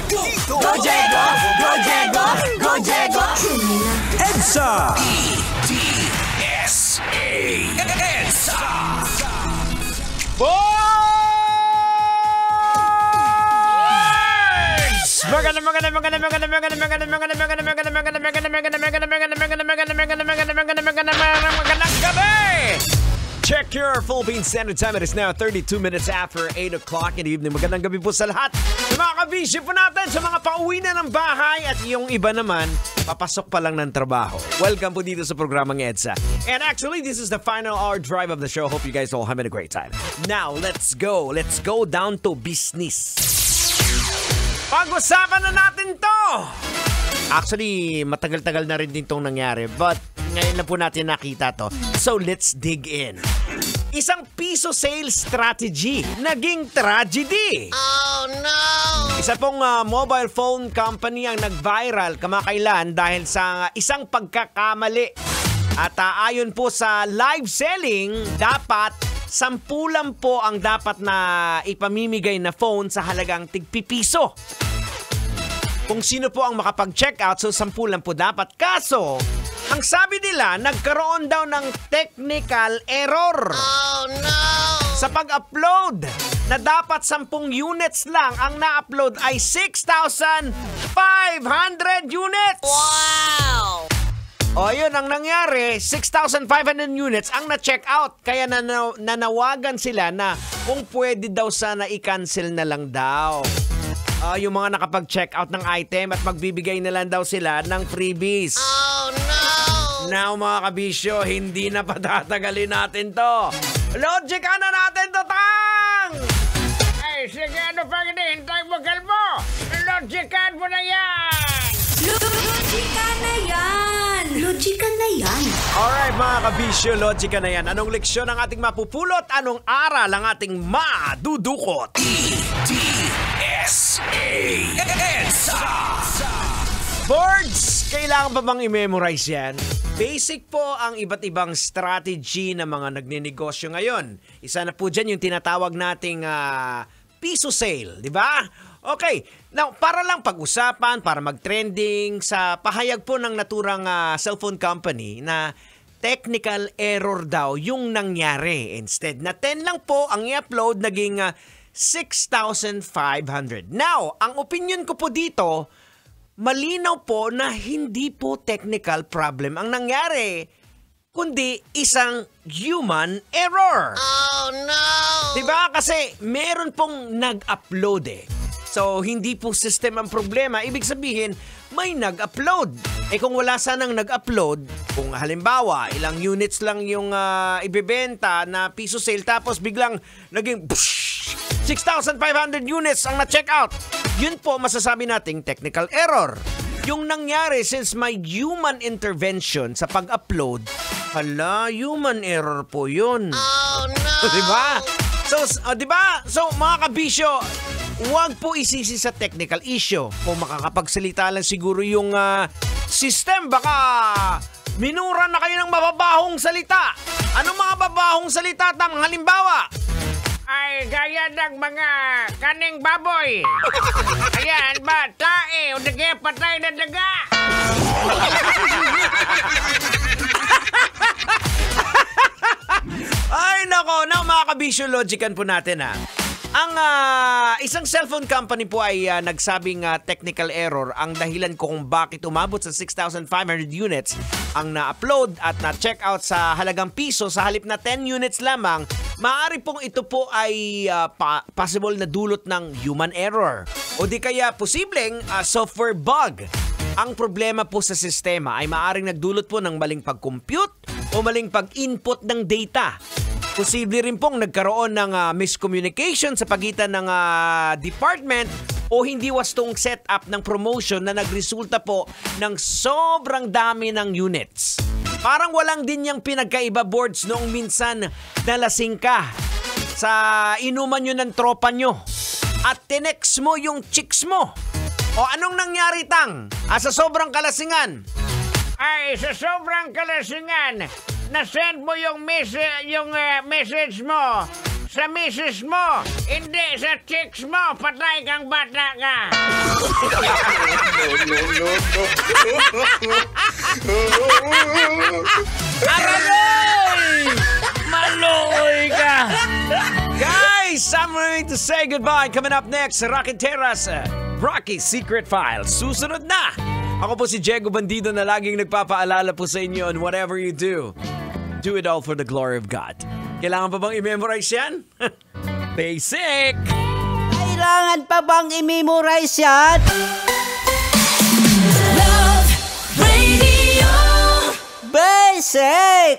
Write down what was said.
Go Jego! Go Jego! Go Jego! EDSA! EDSA! EDSA! Magandang gabi! Check your Philippine Standard Time. It is now 32 minutes after 8 o'clock in the evening. Magandang gabi po sa lahat. Sa mga kabisyo po natin, sa mga pauwi na ng bahay at yung iba naman, papasok pa lang ng trabaho. Welcome po dito sa programang EDSA. And actually, this is the final hour drive of the show. Hope you guys all having a great time. Now, let's go. Let's go down to business. Pag-usapan na natin to! Actually, matagal-tagal na rin din itong nangyari. But, ngayon na po natin nakita to. So, let's dig in. Isang piso sales strategy, naging tragedy. Oh no! Isa pong mobile phone company ang nag-viral kamakailan dahil sa isang pagkakamali. At ayon po sa live selling, dapat 10 lang po ang dapat na ipamimigay na phone sa halagang tig-piso. Kung sino po ang makapag-check out, so 10 lang po dapat. Kaso, ang sabi nila, nagkaroon daw ng technical error. Oh no! Sa pag-upload, na dapat 10 units lang, ang na-upload ay 6,500 units! Wow! O yun, ang nangyari, 6,500 units ang na-check out. Kaya nanawagan sila na kung pwede daw sana i-cancel na lang daw. Yung mga nakapag-check out ng item at magbibigay na lang daw sila ng freebies. Oh no! Now mga kabisyo, hindi na patatagalin natin to. Logican na natin to, Tang! Ay, sige, ano pang hinihintay mo, kalbo? Logican mo na yan! Logican na yan! Logican na yan! Alright mga kabisyo, logican na yan. Anong leksyon ang ating mapupulot? Anong aral ang ating madudukot? EDSA! Boards! Kailangan pa bang i-memorize yan? Basic po ang iba't ibang strategy ng mga nagninegosyo ngayon. Isa na po dyan yung tinatawag nating piso sale, di ba? Okay, now para lang pag-usapan, para mag-trending, sa pahayag po ng naturang cellphone company na technical error daw yung nangyari. Instead na 10 lang po ang i-upload, naging 6,500. Now, ang opinion ko po dito, malinaw po na hindi po technical problem ang nangyari, kundi isang human error. Oh no! Diba? Kasi meron pong nag-upload eh. So, hindi po system ang problema. Ibig sabihin, may nag-upload. Eh kung wala sanang nag-upload, kung halimbawa, ilang units lang yung ibebenta na piso sale, tapos biglang naging 6,500 units ang na-check out. Yun po masasabi nating technical error. Yung nangyari, since may human intervention sa pag-upload, human error po yun. Oh no! Diba? So, diba? So, mga kabisyo, huwag po isisi sa technical issue. Kung makakapagsalita lang siguro yung system, baka minura na kayo ng mababahong salita. Anong mga babahong salita, Tam? Halimbawa? Ay, gaya ng mga kaning baboy. Ayan ba, tae, o nagaya patay na daga. Ay, nako. Now, mga kabisyo, logican po natin, ha. Ang isang cellphone company po ay nagsabing technical error ang dahilan kung bakit umabot sa 6,500 units ang na-upload at na-check out sa halagang piso sa halip na 10 units lamang. Maaari pong ito po ay possible na dulot ng human error o di kaya posibleng software bug. Ang problema po sa sistema ay maaaring nagdulot po ng maling pag-compute o maling pag-input ng data. Posible rin pong nagkaroon ng miscommunication sa pagitan ng department o hindi wastong setup ng promotion na nagresulta po ng sobrang dami ng units. Parang walang din yung pinagkaiba, boards, noong minsan nalasing ka sa inuman nyo ng tropa nyo at tinext mo yung chicks mo. O anong nangyari, Tang? Sa sobrang kalasingan? Ay, sa sobrang kalasingan, na-send mo yung message mo sa misis mo, hindi sa chicks mo, patay kang bata ka. Aray! Maloy ka! Guys, I'm ready to say goodbye. Coming up next, Rocketeras, Rocky's Secret Files. Susunod na! Ako po si Diego Bandido na laging nagpapaalala po sa inyo on whatever you do it all for the glory of God. Kailangan pa bang i-memorize yan? Basic! Kailangan pa bang i-memorize yan? Love Radio Basic!